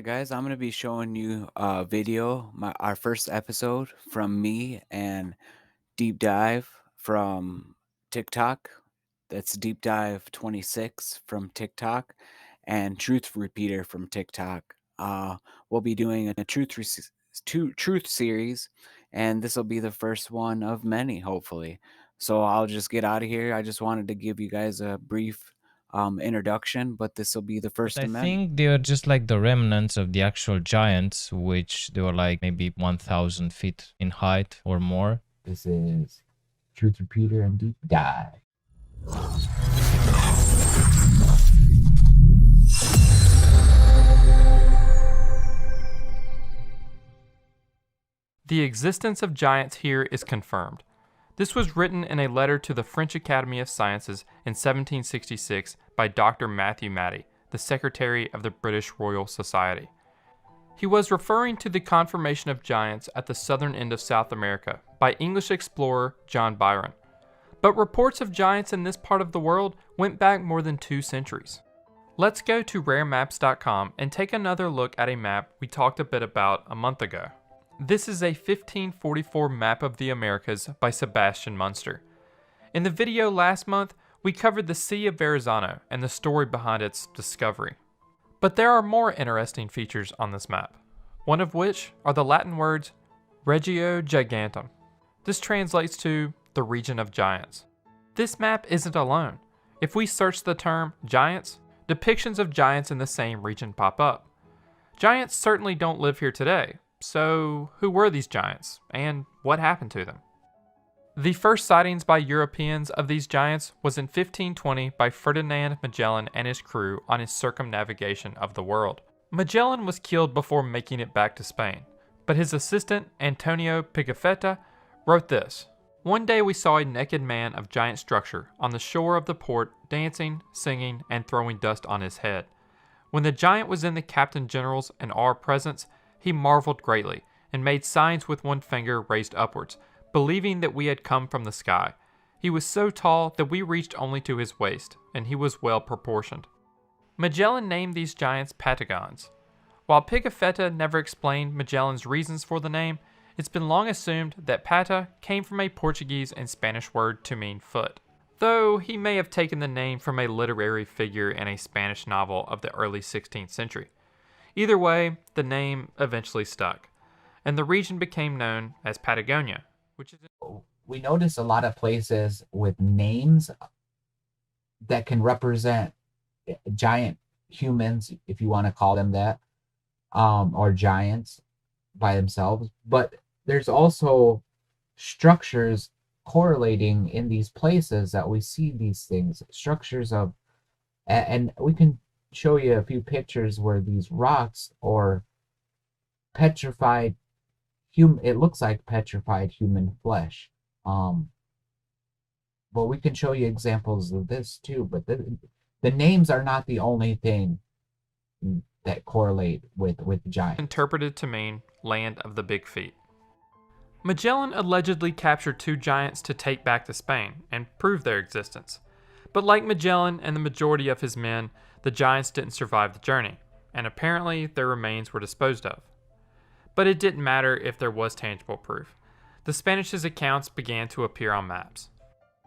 Alright guys, I'm gonna be showing you a video, our first episode from me and Deep Dive from TikTok. That's Deep Dive 26 from TikTok and Truth Repeater from TikTok. We'll be doing a truth series, and this will be the first one of many, hopefully. So I'll just get out of here. I just wanted to give you guys a brief introduction, but this will be the But first I of many. think they are just like the remnants of the actual giants, which they were like maybe 1,000 feet in height or more. This is Truth Repeater and Deep Dive. The existence of giants here is confirmed. This was written in a letter to the French Academy of Sciences in 1766 by Dr. Matthew Matty, the Secretary of the British Royal Society. He was referring to the confirmation of giants at the southern end of South America by English explorer John Byron. But reports of giants in this part of the world went back more than 2 centuries. Let's go to raremaps.com and take another look at a map we talked a bit about a month ago. This is a 1544 map of the Americas by Sebastian Munster. In the video last month, we covered the Sea of Verrazano and the story behind its discovery. But there are more interesting features on this map, one of which are the Latin words Regio Gigantum. This translates to the region of giants. This map isn't alone. If we search the term giants, depictions of giants in the same region pop up. Giants certainly don't live here today. So, who were these giants, and what happened to them? The first sightings by Europeans of these giants was in 1520 by Ferdinand Magellan and his crew on his circumnavigation of the world. Magellan was killed before making it back to Spain, but his assistant, Antonio Pigafetta, wrote this. One day we saw a naked man of giant structure on the shore of the port dancing, singing, and throwing dust on his head. When the giant was in the captain general's and our presence, he marveled greatly, and made signs with one finger raised upwards, believing that we had come from the sky. He was so tall that we reached only to his waist, and he was well proportioned. Magellan named these giants Patagons. While Pigafetta never explained Magellan's reasons for the name, it's been long assumed that pata came from a Portuguese and Spanish word to mean foot, though he may have taken the name from a literary figure in a Spanish novel of the early 16th century. Either way, the name eventually stuck, and the region became known as Patagonia, which is... We notice a lot of places with names that can represent giant humans, if you want to call them that, or giants by themselves. But there's also structures correlating in these places that we see these things, structures of, and we can show you a few pictures where these rocks or petrified it looks like petrified human flesh. But we can show you examples of this too. But the names are not the only thing that correlate with giants. Interpreted to mean land of the big feet. Magellan allegedly captured 2 giants to take back to Spain and prove their existence. But like Magellan and the majority of his men, the giants didn't survive the journey, and apparently their remains were disposed of. But it didn't matter if there was tangible proof. The Spanish accounts began to appear on maps.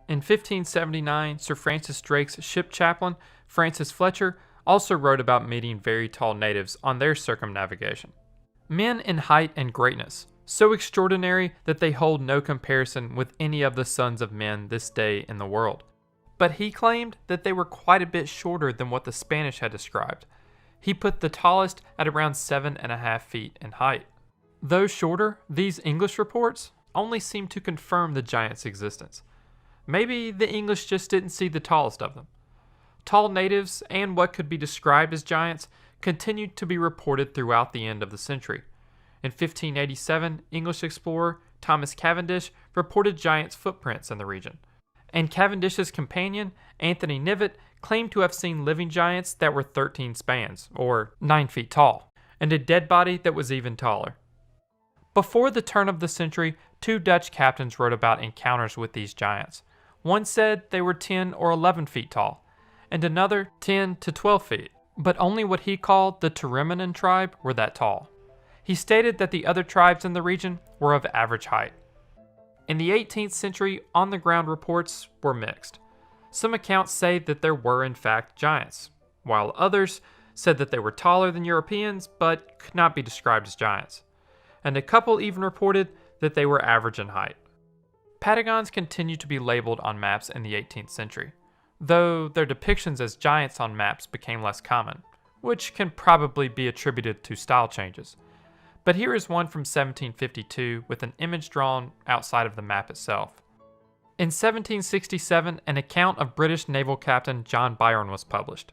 In 1579, Sir Francis Drake's ship chaplain, Francis Fletcher, also wrote about meeting very tall natives on their circumnavigation. Men in height and greatness, so extraordinary that they hold no comparison with any of the sons of men this day in the world. But he claimed that they were quite a bit shorter than what the Spanish had described. He put the tallest at around 7.5 feet in height. Though shorter, these English reports only seem to confirm the giant's existence. Maybe the English just didn't see the tallest of them. Tall natives and what could be described as giants continued to be reported throughout the end of the century. In 1587, English explorer Thomas Cavendish reported giants' footprints in the region. And Cavendish's companion, Anthony Knivet, claimed to have seen living giants that were 13 spans, or 9 feet tall, and a dead body that was even taller. Before the turn of the century, 2 Dutch captains wrote about encounters with these giants. One said they were 10 or 11 feet tall, and another 10 to 12 feet. but only what he called the Turimanan tribe were that tall. He stated that the other tribes in the region were of average height. In the 18th century, on-the-ground reports were mixed. Some accounts say that there were in fact giants, while others said that they were taller than Europeans but could not be described as giants. And a couple even reported that they were average in height. Patagons continued to be labeled on maps in the 18th century, though their depictions as giants on maps became less common, which can probably be attributed to style changes. But here is one from 1752 with an image drawn outside of the map itself. In 1767, an account of British naval captain John Byron was published.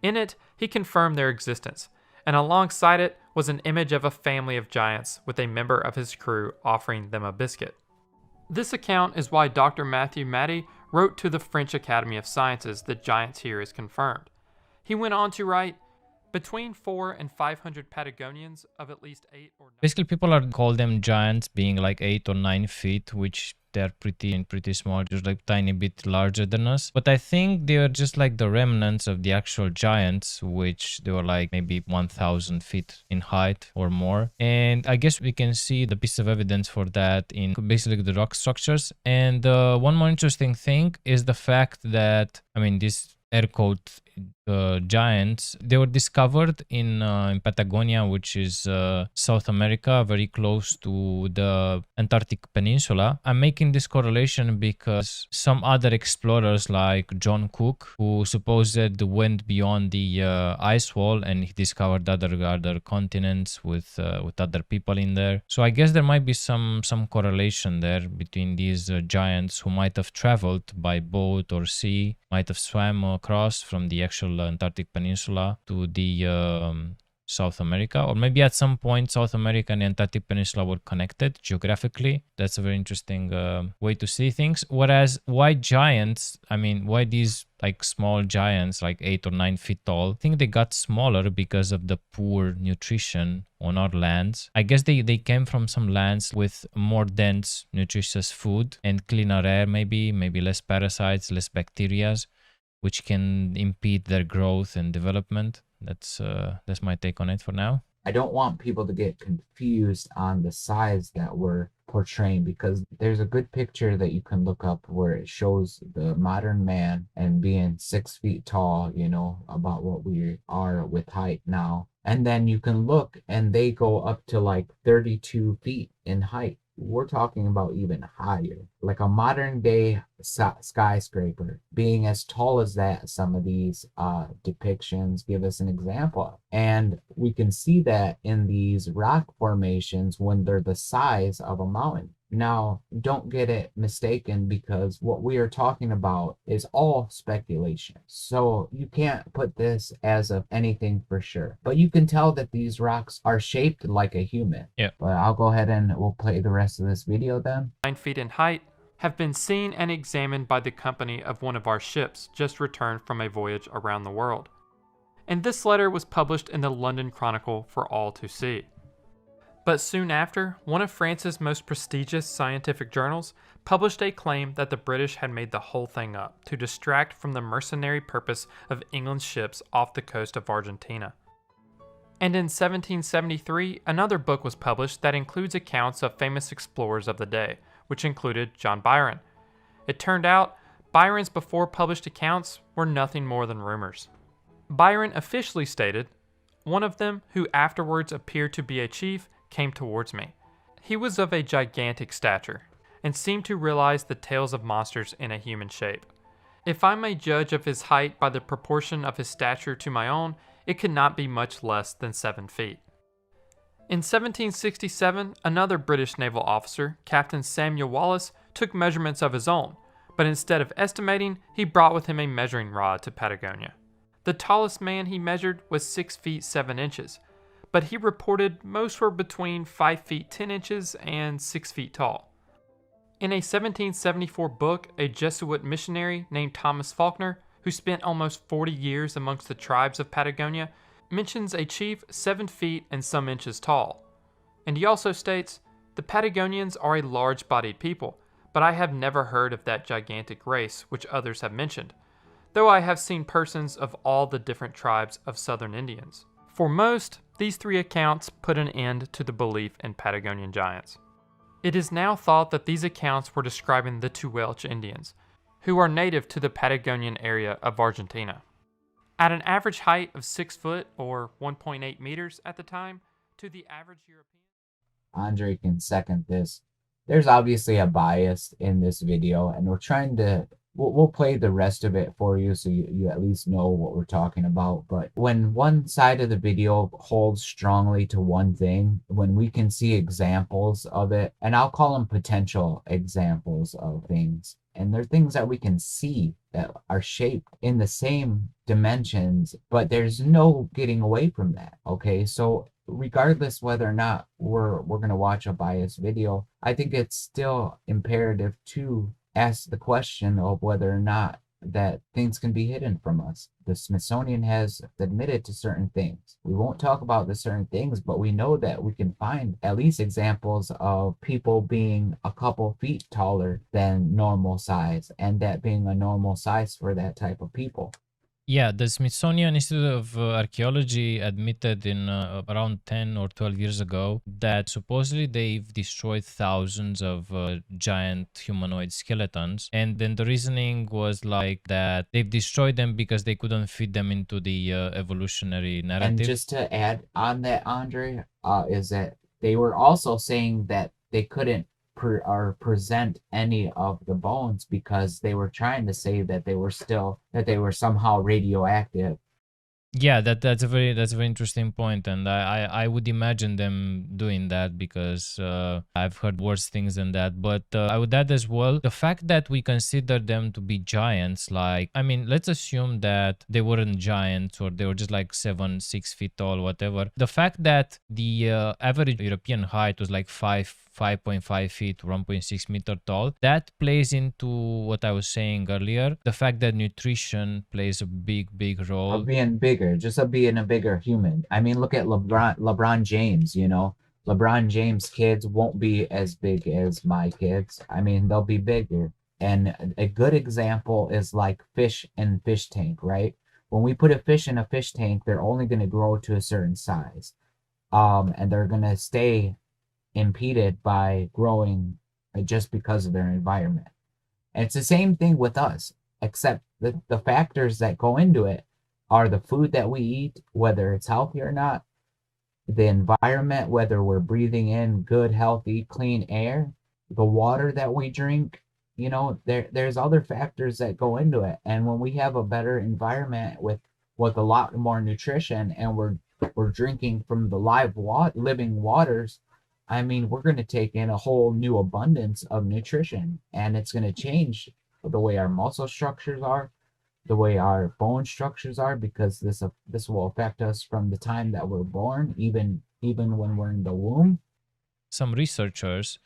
In it, he confirmed their existence, and alongside it was an image of a family of giants with a member of his crew offering them a biscuit. This account is why Dr. Matthew Matty wrote to the French Academy of Sciences that giants here is confirmed. He went on to write, between 400 and 500 Patagonians of at least 8 or 9. Basically, people are call them giants, being like 8 or 9 feet, which they're pretty small, just like tiny bit larger than us. But I think they are just like the remnants of the actual giants, which they were like maybe 1,000 feet in height or more. And I guess we can see the piece of evidence for that in basically the rock structures. And one more interesting thing is the fact that, I mean, this air quote giants, they were discovered in Patagonia, which is South America, very close to the Antarctic Peninsula. I'm making this correlation because some other explorers like John Cook, who supposed went beyond the ice wall and he discovered other continents with other people in there. So I guess there might be some correlation there between these giants who might have traveled by boat or sea, might have swam across from the actual Antarctic Peninsula to the South America, or maybe at some point South America and the Antarctic Peninsula were connected geographically. That's a very interesting way to see things. Whereas why giants, I mean, why these like small giants like 8 or 9 feet tall? I think they got smaller because of the poor nutrition on our lands. I guess they came from some lands with more dense nutritious food and cleaner air, maybe less parasites, less bacteria, which can impede their growth and development. That's my take on it for now. I don't want people to get confused on the size that we're portraying, because there's a good picture that you can look up where it shows the modern man and being 6 feet tall, you know, about what we are with height now. And then you can look and they go up to like 32 feet in height. We're talking about even higher, like a modern day skyscraper being as tall as that. Some of these depictions give us an example, and we can see that in these rock formations when they're the size of a mountain. Now, don't get it mistaken, because what we are talking about is all speculation. So you can't put this as of anything for sure. But you can tell that these rocks are shaped like a human. Yeah. But I'll go ahead and we'll play the rest of this video then. 9 feet in height, have been seen and examined by the company of one of our ships just returned from a voyage around the world. And this letter was published in the London Chronicle for all to see. But soon after, one of France's most prestigious scientific journals published a claim that the British had made the whole thing up to distract from the mercenary purpose of England's ships off the coast of Argentina. And in 1773, another book was published that includes accounts of famous explorers of the day, which included John Byron. It turned out, Byron's before published accounts were nothing more than rumors. Byron officially stated, "One of them, who afterwards appeared to be a chief, came towards me. He was of a gigantic stature, and seemed to realize the tales of monsters in a human shape. If I may judge of his height by the proportion of his stature to my own, it could not be much less than 7 feet." In 1767, another British naval officer, Captain Samuel Wallis, took measurements of his own, but instead of estimating, he brought with him a measuring rod to Patagonia. The tallest man he measured was 6 feet 7 inches, but he reported most were between 5 feet 10 inches and 6 feet tall. In a 1774 book, a Jesuit missionary named Thomas Faulkner, who spent almost 40 years amongst the tribes of Patagonia, mentions a chief 7 feet and some inches tall. And he also states, "The Patagonians are a large-bodied people, but I have never heard of that gigantic race which others have mentioned. though I have seen persons of all the different tribes of southern Indians. For most, these three accounts put an end to the belief in Patagonian giants. It is now thought that these accounts were describing the Tehuelche Indians, who are native to the Patagonian area of Argentina. At an average height of 6 foot or 1.8 meters at the time, to the average European. Andre can second this. There's obviously a bias in this video, and we're trying to we'll play the rest of it for you so you at least know what we're talking about. But when one side of the video holds strongly to one thing, when we can see examples of it, and I'll call them potential examples of things, and they're things that we can see that are shaped in the same dimensions, but there's no getting away from that. Okay, so regardless whether or not we're going to watch a biased video, I think it's still imperative to ask the question of whether or not that things can be hidden from us. The Smithsonian has admitted to certain things. We won't talk about the certain things, but we know that we can find at least examples of people being a couple feet taller than normal size, and that being a normal size for that type of people. Yeah, the Smithsonian Institute of Archaeology admitted in around 10 or 12 years ago that supposedly they've destroyed thousands of giant humanoid skeletons. And then the reasoning was like that they've destroyed them because they couldn't fit them into the evolutionary narrative. And just to add on that, Andre, is that they were also saying that they couldn't present any of the bones because they were trying to say that they were somehow radioactive. Yeah, that's a very interesting point, and I would imagine them doing that because I've heard worse things than that. But I would add as well the fact that we consider them to be giants. Like, I mean, let's assume that they weren't giants or they were just like 6 feet tall, whatever. The fact that the average European height was like 5.5 feet, 1.6 meter tall, that plays into what I was saying earlier. The fact that nutrition plays a big role. Of being bigger, just of being a bigger human. I mean, look at LeBron James, you know. LeBron James' kids won't be as big as my kids. I mean, they'll be bigger. And a good example is like fish in fish tank, right? When we put a fish in a fish tank, they're only going to grow to a certain size. And they're going to stay impeded by growing just because of their environment. And it's the same thing with us, except the factors that go into it are the food that we eat, whether it's healthy or not, the environment, whether we're breathing in good, healthy, clean air, the water that we drink. You know, there's other factors that go into it. And when we have a better environment with a lot more nutrition, and we're drinking from the living waters, I mean, we're going to take in a whole new abundance of nutrition, and it's going to change the way our muscle structures are, the way our bone structures are, because this will affect us from the time that we're born, even when we're in the womb. Some researchers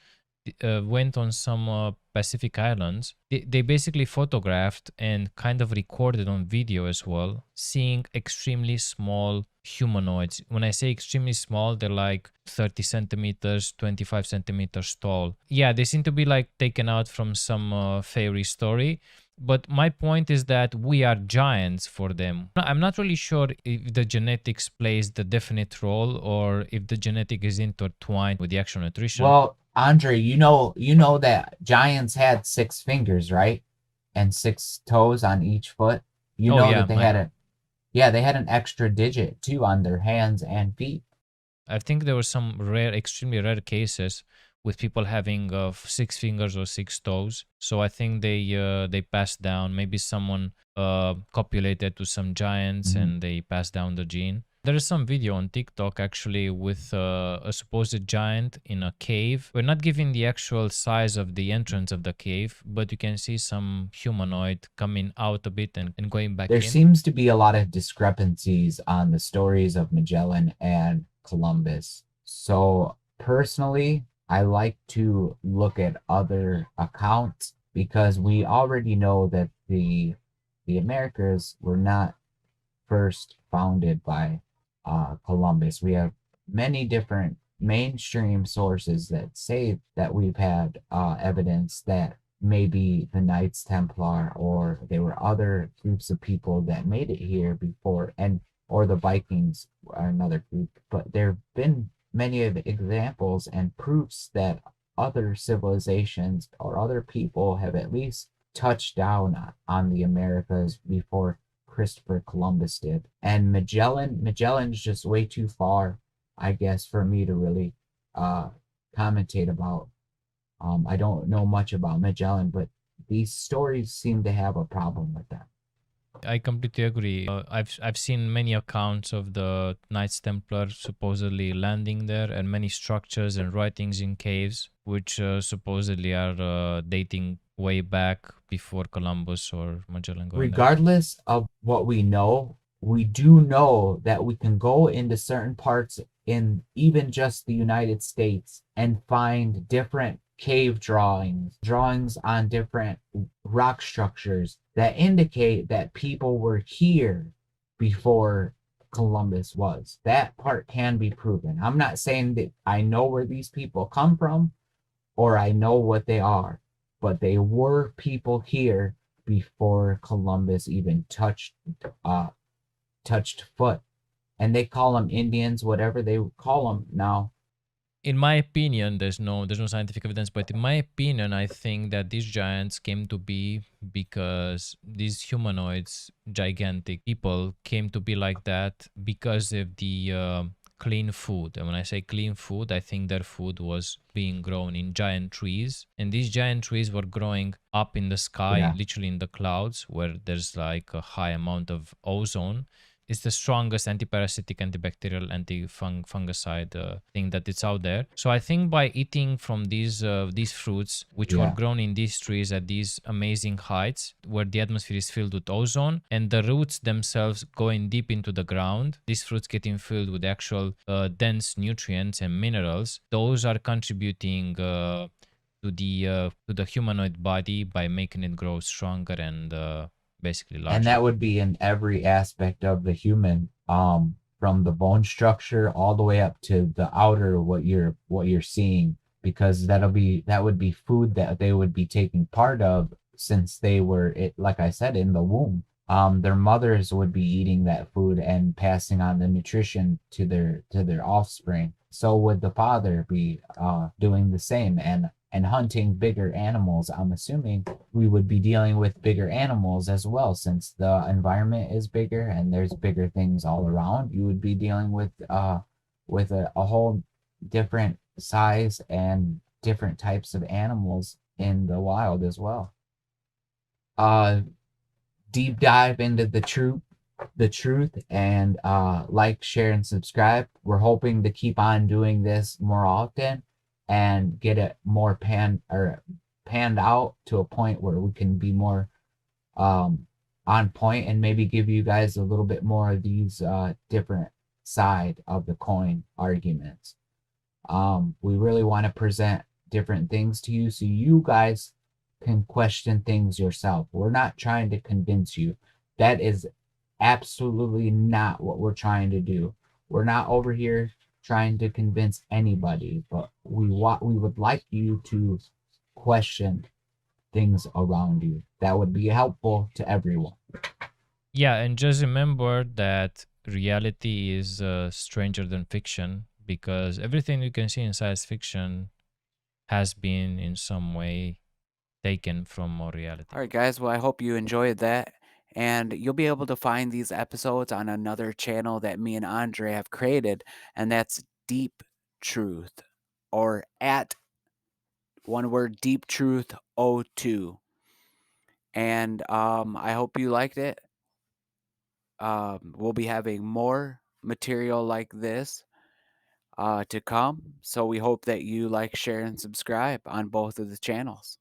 went on some Pacific islands. They basically photographed and kind of recorded on video as well, seeing extremely small humanoids. When I say extremely small, they're like 30 centimeters, 25 centimeters tall. Yeah, they seem to be like taken out from some fairy story. But my point is that we are giants for them. I'm not really sure if the genetics plays the definite role or if the genetic is intertwined with the actual nutrition. Well, Andre, you know that giants had 6 fingers, right? And 6 toes on each foot. You know that they had an extra digit too on their hands and feet. I think there were some extremely rare cases with people having 6 fingers or 6 toes. So I think they passed down. Maybe someone copulated to some giants and they passed down the gene. There is some video on TikTok actually with a supposed giant in a cave. We're not giving the actual size of the entrance of the cave, but you can see some humanoid coming out a bit and going back in. There seems to be a lot of discrepancies on the stories of Magellan and Columbus. So personally, I like to look at other accounts because we already know that the Americas were not first founded by Columbus. We have many different mainstream sources that say that we've had evidence that maybe the Knights Templar, or there were other groups of people that made it here before, and or the Vikings are another group. But there have been many of the examples and proofs that other civilizations or other people have at least touched down on the Americas before Christopher Columbus did. And Magellan's just way too far, I guess, for me to really uh commentate about. I don't know much about Magellan, but these stories seem to have a problem with them. I completely agree. I've seen many accounts of the Knights Templar supposedly landing there, and many structures and writings in caves, which supposedly are dating way back before Columbus or Magellan going there. Regardless of what we do know that we can go into certain parts in even just the United States and find different cave drawings on different rock structures that indicate that people were here before Columbus was. That part can be proven. I'm not saying that I know where these people come from or I know what they are, but they were people here before Columbus even touched foot. And they call them Indians, whatever they call them now. In my opinion, there's no scientific evidence, but in my opinion, I think that these giants came to be because these humanoids, gigantic people, came to be like that because of the clean food. And when I say clean food, I think their food was being grown in giant trees, and these giant trees were growing up in the sky, Yeah. literally in the clouds, where there's like a high amount of ozone. It's the strongest antiparasitic, antibacterial, anti-fungicide thing that it's out there. So I think by eating from these fruits, which were Yeah. grown in these trees at these amazing heights, where the atmosphere is filled with ozone, and the roots themselves going deep into the ground, these fruits getting filled with actual dense nutrients and minerals, those are contributing to the humanoid body by making it grow stronger and basically larger. And that would be in every aspect of the human, from the bone structure all the way up to the outer, what you're seeing, because that would be food that they would be taking part of since they were, it like I said, in the womb. Their mothers would be eating that food and passing on the nutrition to their offspring. So would the father be doing the same and hunting bigger animals. I'm assuming we would be dealing with bigger animals as well, since the environment is bigger and there's bigger things all around. You would be dealing with a whole different size and different types of animals in the wild as well. Deep dive into the truth, and like, share, and subscribe. We're hoping to keep on doing this more often and get it more panned out to a point where we can be more on point and maybe give you guys a little bit more of these different side of the coin arguments. We really want to present different things to you so you guys can question things yourself. We're not trying to convince you. That is absolutely not what we're trying to do. We're not over here trying to convince anybody, but we would like you to question things around you. That would be helpful to everyone. Yeah, and just remember that reality is stranger than fiction, because everything you can see in science fiction has been in some way taken from more reality. All right, guys. Well, I hope you enjoyed that. And you'll be able to find these episodes on another channel that me and Andre have created, and that's Deep Truth, or at one word, Deep Truth 02. And I hope you liked it. We'll be having more material like this to come. So we hope that you like, share, and subscribe on both of the channels.